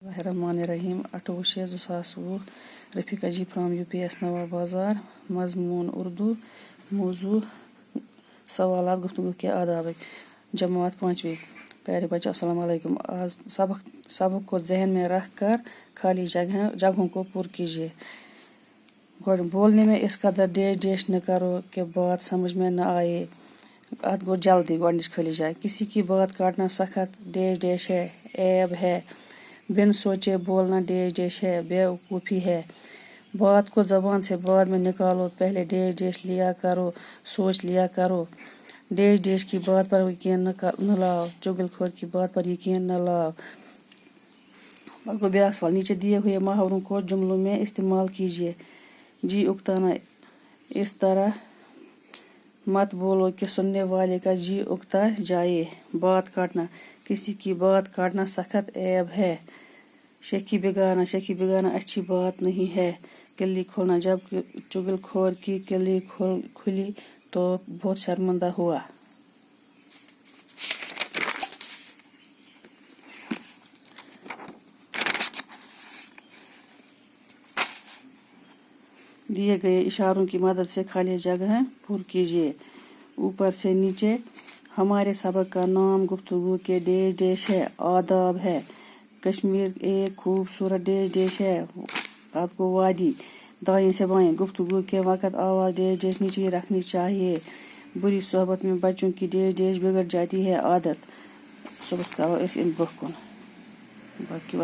Bismillahirrahmanirrahim 28/6/2020 रफ़ीका ji from UPS नवा बाजार मजमून उर्दू मौजू सवालात गुफ्तगू के आदाब जमात 5वीं प्यारे बच्चों अस्सलाम वालेकुम। आज सबक को जहन में रख कर खाली जगहों को पूर्ण कीजिए। बोलने में इस कदर डेश न करो कि बात समझ में न आए। अत गो जल्दी गोडनिच खाली जाए। किसी की बात काटना सख्त डेश है, ऐब है। बिन सोचे बोलना डेश है, बेवकूफ़ी है। बात को ज़बान से बाद में निकालो, पहले डेश लिया करो, सोच लिया करो। डेश की बात पर यकीन न लाओ, चुगलखोर की बात पर यकीन न लाओ। ब्याक सवाल, नीचे दिए हुए मुहावरों को जुमलों में इस्तेमाल कीजिए। जी उकताना, इस तरह मत बोलो कि सुनने वाले का जी उकता जाए। बात काटना, किसी की बात काटना सख्त ऐब है। शेखी बिगाना अच्छी बात नहीं है। किल्ली खोलना, जब चुगलखोर की किल्ली खुली तो बहुत शर्मिंदा हुआ। दिए गए इशारों की मदद से खाली जगह पूर्ण कीजिए। ऊपर से नीचे हमारे सबक का नाम गुफ्तगू के डेश है, आदाब है। कश्मीर एक खूबसूरत डेश है। आपको वादी, दाएं से बाएं गुफ्तगू के वक़्त आवाज़ डेश नीचे रखनी चाहिए। बुरी सोहबत में बच्चों की डेश बिगड़ जाती है आदत। सुबह इन बुक बाकी